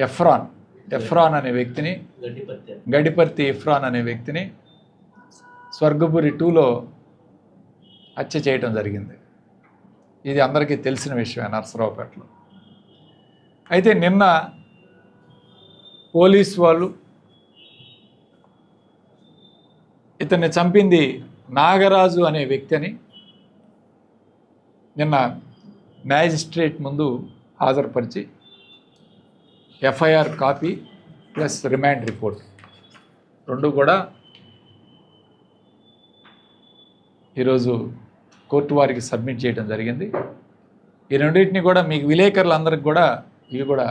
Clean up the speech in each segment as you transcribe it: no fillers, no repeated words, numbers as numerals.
ఎఫ్రాన్ అనే వ్యక్తిని, గడిపర్తి ఎఫ్రాన్ అనే వ్యక్తిని స్వర్గపురి 2లో హత్య చేయటం జరిగింది. ఇది అందరికీ తెలిసిన విషయమే నర్సరావుపేటలో. అయితే నిన్న పోలీసు వాళ్ళు ఇతన్ని చంపింది నాగరాజు అనే వ్యక్తి అని నిన్న మ్యాజిస్ట్రేట్ ముందు హాజరుపరిచి FIR copy plus remand report రెండు కూడా ఈరోజు కోర్టు వారికి సబ్మిట్ చేయడం జరిగింది. ఈ రెండింటిని కూడా మీకు విలేకరులందరికీ కూడా ఇవి కూడా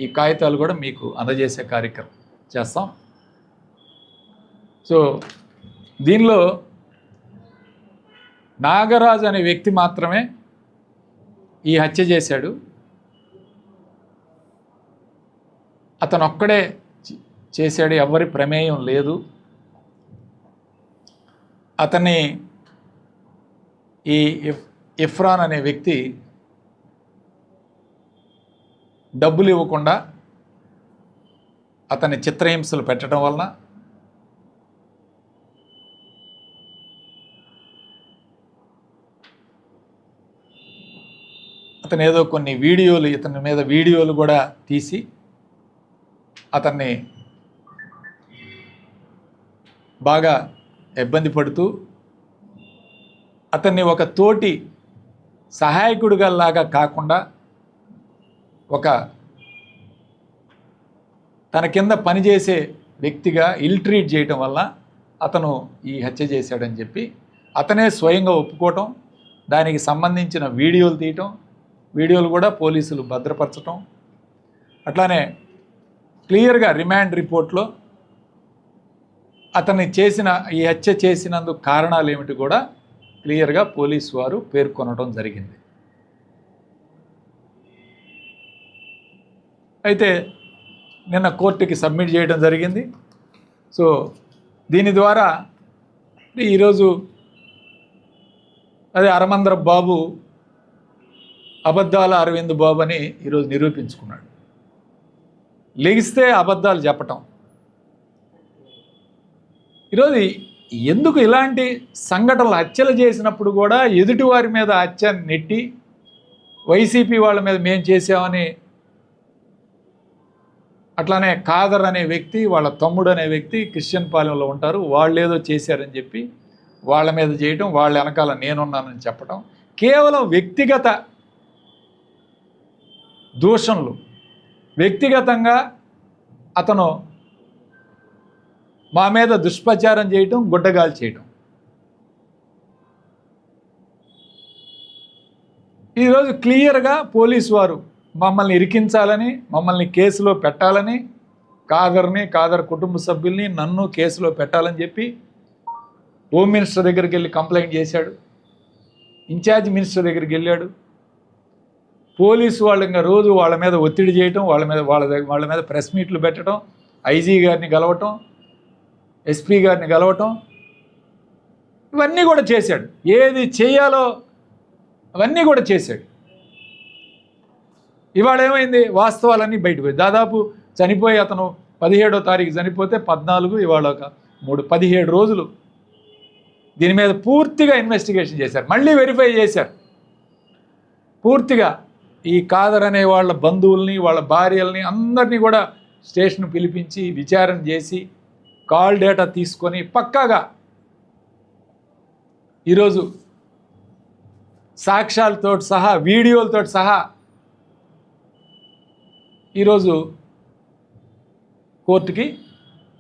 ఈ కాగితాలు కూడా మీకు అందజేసే కార్యక్రమం చేస్తాం. సో దీనిలో నాగరాజు అనే వ్యక్తి మాత్రమే ఈ హత్య చేశాడు. అతను ఒక్కడే చేశాడు, ఎవరి ప్రమేయం లేదు. అతన్ని ఈ ఇఫ్రాన్ అనే వ్యక్తి డబ్బులు ఇవ్వకుండా అతన్ని చిత్రహింసలు పెట్టడం వలన అతను ఏదో కొన్ని వీడియోలు, ఇతని మీద వీడియోలు కూడా తీసి అతన్ని బాగా ఇబ్బంది పడుతూ అతన్ని ఒక తోటి సహాయకుడిగా లాగా కాకుండా ఒక తన కింద పనిచేసే వ్యక్తిగా ఇల్ట్రీట్ చేయటం వల్ల అతను ఈ హత్య చేశాడని చెప్పి అతనే స్వయంగా ఒప్పుకోవటం, దానికి సంబంధించిన వీడియోలు తీయటం, వీడియోలు కూడా పోలీసులు భద్రపరచటం, అట్లానే క్లియర్గా రిమాండ్ రిపోర్ట్లో అతన్ని చేసిన ఈ హత్య చేసినందుకు కారణాలు ఏమిటి కూడా క్లియర్గా పోలీసు వారు పేర్కొనడం జరిగింది. అయితే నిన్న కోర్టుకి సబ్మిట్ చేయడం జరిగింది. సో దీని ద్వారా ఈరోజు అదే అరమందర బాబు అబద్ధాల అరవింద్ బాబు అని ఈరోజు నిరూపించుకున్నాడు. లెగిస్తే అబద్ధాలు చెప్పటం. ఈరోజు ఎందుకు ఇలాంటి సంఘటనలు హత్యలు చేసినప్పుడు కూడా ఎదుటివారి మీద హత్య నెట్టి వైసీపీ వాళ్ళ మీద మేము చేసామని, అట్లానే ఖాదర్ అనే వ్యక్తి, వాళ్ళ తమ్ముడు అనే వ్యక్తి క్రిస్టియన్ పాలెంలో ఉంటారు, వాళ్ళు ఏదో చేశారని చెప్పి వాళ్ళ మీద చేయటం, వాళ్ళ వెనకాల నేనున్నానని చెప్పటం, కేవలం వ్యక్తిగత దూషణలు, వ్యక్తిగతంగా అతను మా మీద దుష్ప్రచారం చేయటం, గుడ్డగాలు చేయటం. ఈరోజు క్లియర్గా పోలీసు వారు మమ్మల్ని ఇరికించాలని, మమ్మల్ని కేసులో పెట్టాలని, ఖాదర్ కుటుంబ సభ్యుల్ని నన్ను కేసులో పెట్టాలని చెప్పి హోమ్ మినిస్టర్ దగ్గరికి వెళ్ళి కంప్లైంట్ చేశాడు, ఇన్ఛార్జ్ మినిస్టర్ దగ్గరికి వెళ్ళాడు. పోలీసు వాళ్ళు ఇంకా రోజు వాళ్ళ మీద ఒత్తిడి చేయటం, వాళ్ళ మీద ప్రెస్ మీట్లు పెట్టడం, ఐజీ గారిని కలవటం, ఎస్పీ గారిని కలవటం, ఇవన్నీ కూడా చేశాడు. ఏది చేయాలో అవన్నీ కూడా చేశాడు. ఇవాళ ఏమైంది, వాస్తవాలన్నీ బయటపోయి దాదాపు చనిపోయి అతను 17వ తారీఖు చనిపోతే 14, ఇవాళ ఒక 17 రోజులు దీని మీద పూర్తిగా ఇన్వెస్టిగేషన్ చేశారు, మళ్ళీ వెరిఫై చేశారు. పూర్తిగా ఈ ఖాదర్ అనే వాళ్ళ బంధువుల్ని, వాళ్ళ భార్యల్ని అందరినీ కూడా స్టేషన్ పిలిపించి విచారణ చేసి కాల్ డేటా తీసుకొని పక్కాగా ఈరోజు సాక్ష్యాలతో సహా, వీడియోలతో సహా ఈరోజు కోర్టుకి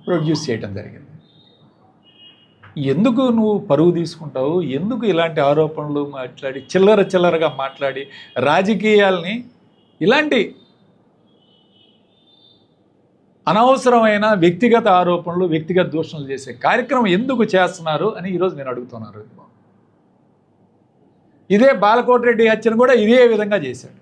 ప్రొడ్యూస్ చేయడం జరిగింది. ఎందుకు నువ్వు పరువు తీసుకుంటావు, ఎందుకు ఇలాంటి ఆరోపణలు మాట్లాడి చిల్లరగా మాట్లాడి రాజకీయాల్ని ఇలాంటి అనవసరమైన వ్యక్తిగత ఆరోపణలు, వ్యక్తిగత దూషణలు చేసే కార్యక్రమం ఎందుకు చేస్తున్నారు అని ఈరోజు నేను అడుగుతున్నాను. ఇదే బాలకోటిరెడ్డి హత్యను కూడా ఇదే విధంగా చేశాడు.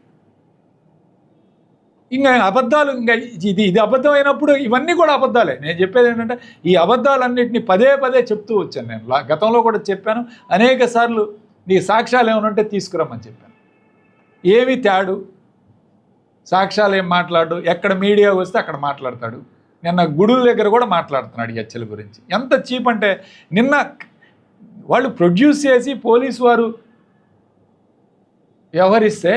ఇంకా అబద్ధాలు, ఇంకా ఇది అబద్ధం అయినప్పుడు ఇవన్నీ కూడా అబద్ధాలే. నేను చెప్పేది ఏంటంటే ఈ అబద్ధాలన్నింటినీ పదే చెప్తూ వచ్చాను. నేను గతంలో కూడా చెప్పాను అనేక సార్లు, నీ సాక్ష్యాలు ఏమైనా ఉంటే తీసుకురమ్మని చెప్పాను. ఏమి తేడు సాక్ష్యాలు ఏం మాట్లాడు, ఎక్కడ మీడియా వస్తే అక్కడ మాట్లాడతాడు. నిన్న గుడుల దగ్గర కూడా మాట్లాడుతున్నాడు ఈ హత్యల గురించి. ఎంత చీప్ అంటే నిన్న వాళ్ళు ప్రొడ్యూస్ చేసి పోలీసు వారు వ్యవహరిస్తే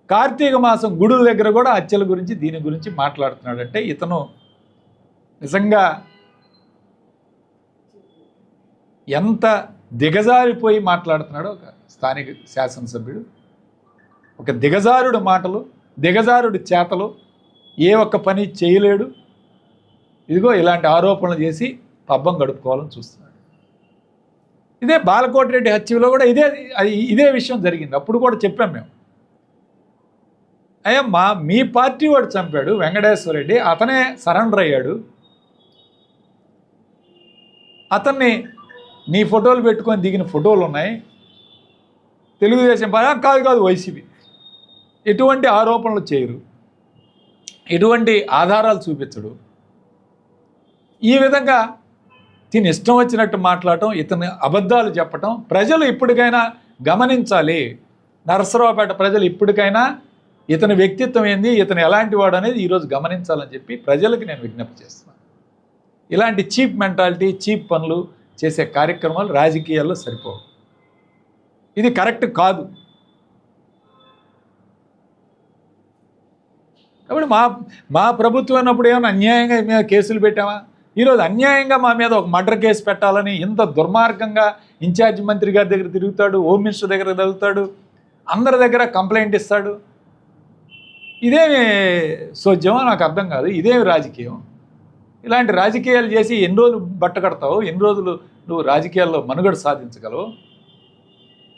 కార్తీక మాసం గుడుల దగ్గర కూడా హత్యల గురించి దీని గురించి మాట్లాడుతున్నాడంటే ఇతను నిజంగా ఎంత దిగజారిపోయి మాట్లాడుతున్నాడో ఒక స్థానిక శాసనసభ్యుడు. ఒక దిగజారుడు మాటలు, దిగజారుడు చేతలు, ఏ ఒక్క పని చేయలేడు. ఇదిగో ఇలాంటి ఆరోపణలు చేసి పబ్బం గడుపుకోవాలని చూస్తున్నాడు. ఇదే బాలకోటిరెడ్డి హత్యలో కూడా ఇదే విషయం జరిగింది. అప్పుడు కూడా చెప్పాం మేము, అయ్యా మీ పార్టీ వాడు చంపాడు వెంకటేశ్వర రెడ్డి, అతనే సరెండర్ అయ్యాడు, అతన్ని నీ ఫోటోలు పెట్టుకొని దిగిన ఫోటోలు ఉన్నాయి, తెలుగుదేశం కాదు వైసీపీ. ఎటువంటి ఆరోపణలు చేయరు, ఎటువంటి ఆధారాలు చూపించడు. ఈ విధంగా తిని ఇష్టం వచ్చినట్టు మాట్లాడటం, ఇతని అబద్ధాలు చెప్పటం ప్రజలు ఇప్పటికైనా గమనించాలి. నరసరావుపేట ప్రజలు ఇప్పటికైనా ఇతని వ్యక్తిత్వం ఏంది, ఇతను ఎలాంటి వాడు అనేది ఈరోజు గమనించాలని చెప్పి ప్రజలకు నేను విజ్ఞప్తి చేస్తున్నాను. ఇలాంటి చీప్ మెంటాలిటీ, చీప్ పనులు చేసే కార్యక్రమాలు రాజకీయాల్లో సరిపోవు. ఇది కరెక్ట్ కాదు. కాబట్టి మా ప్రభుత్వం అన్నప్పుడు ఏమైనా అన్యాయంగా మీద కేసులు పెట్టామా? ఈరోజు అన్యాయంగా మా మీద ఒక మర్డర్ కేసు పెట్టాలని ఇంత దుర్మార్గంగా ఇన్ఛార్జ్ మంత్రి గారి దగ్గర తిరుగుతాడు, హోమ్ మినిస్టర్ దగ్గర తిరుగుతాడు, అందరి దగ్గర కంప్లైంట్ ఇస్తాడు. ఇదేమి సోద్యమో నాకు అర్థం కాదు. ఇదేమి రాజకీయం? ఇలాంటి రాజకీయాలు చేసి ఎన్ని రోజులు బట్ట కడతావు? ఎన్ని రోజులు నువ్వు రాజకీయాల్లో మనుగడ సాధించగలవు?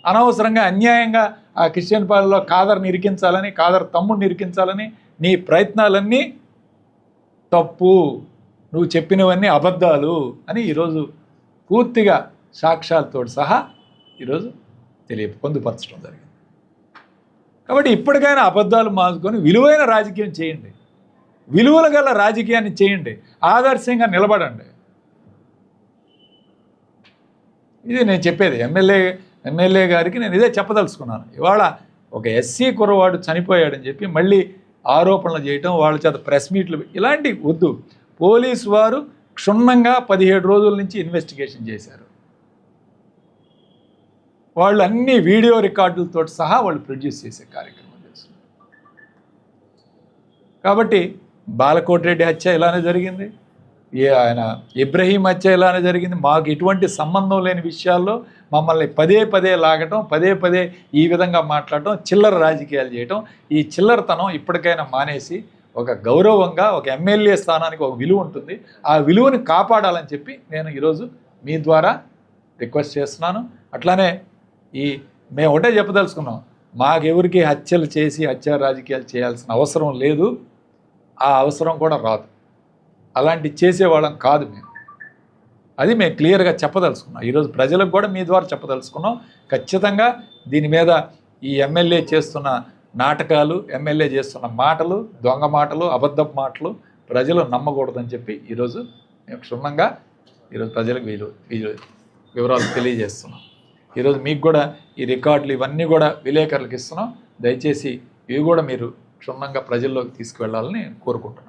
అనవసరంగా అన్యాయంగా ఆ క్రిస్టియన్ పాలనలో కాదర్ని ఇరికించాలని, కాదర్ తమ్ముడిని ఇరికించాలని నీ ప్రయత్నాలన్నీ తప్పు, నువ్వు చెప్పినవన్నీ అబద్ధాలు అని ఈరోజు పూర్తిగా సాక్ష్యాలతో సహా ఈరోజు పొందుపరచడం జరిగింది. కాబట్టి ఇప్పటికైనా అబద్ధాలు మానుకొని విలువైన రాజకీయం చేయండి, విలువలు గల రాజకీయాన్ని చేయండి, ఆదర్శంగా నిలబడండి. ఇది నేను చెప్పేది. ఎమ్మెల్యే గారికి నేను ఇదే చెప్పదలుచుకున్నాను. ఇవాళ ఒక ఎస్సీ కుర్రవాడు చనిపోయాడని చెప్పి మళ్ళీ ఆరోపణలు చేయటం, వాళ్ళ చేత ప్రెస్ మీట్లు, ఇలాంటివి వద్దు. పోలీసు వారు క్షుణ్ణంగా 17 రోజుల నుంచి ఇన్వెస్టిగేషన్ చేశారు. వాళ్ళు అన్ని వీడియో రికార్డులతో సహా వాళ్ళు ప్రొడ్యూస్ చేసే కార్యక్రమం చేస్తున్నారు. కాబట్టి బాలకోటిరెడ్డి హత్య ఇలానే జరిగింది, ఆయన ఇబ్రహీం హత్య ఇలానే జరిగింది. మాకు ఎటువంటి సంబంధం లేని విషయాల్లో మమ్మల్ని పదే లాగటం, పదే ఈ విధంగా మాట్లాడటం, చిల్లర రాజకీయాలు చేయటం, ఈ చిల్లరతనం ఇప్పటికైనా మానేసి ఒక గౌరవంగా ఒక ఎమ్మెల్యే స్థానానికి ఒక విలువ ఉంటుంది, ఆ విలువని కాపాడాలని చెప్పి నేను ఈరోజు మీ ద్వారా రిక్వెస్ట్ చేస్తున్నాను. అట్లానే మేము ఒకటే చెప్పదలుచుకున్నాం, మాకెవరికి హత్యలు చేసి హత్య రాజకీయాలు చేయాల్సిన అవసరం లేదు, ఆ అవసరం కూడా రాదు. అలాంటి చేసేవాళ్ళం కాదు మేము. అది మేము క్లియర్గా చెప్పదలుచుకున్నాం. ఈరోజు ప్రజలకు కూడా మీ ద్వారా చెప్పదలుచుకున్నాం. ఖచ్చితంగా దీని మీద ఈ ఎమ్మెల్యే చేస్తున్న నాటకాలు, ఎమ్మెల్యే చేస్తున్న మాటలు, దొంగ మాటలు, అబద్ధపు మాటలు ప్రజలు నమ్మకూడదని చెప్పి ఈరోజు మేము క్షుణ్ణంగా ఈరోజు ప్రజలకు వివరాలు తెలియజేస్తున్నాం. ఈరోజు మీకు కూడా ఈ రికార్డులు ఇవన్నీ కూడా విలేకరులకు ఇస్తున్నాం. దయచేసి ఇవి కూడా మీరు క్షుణ్ణంగా ప్రజల్లోకి తీసుకువెళ్ళాలని కోరుకుంటున్నాను.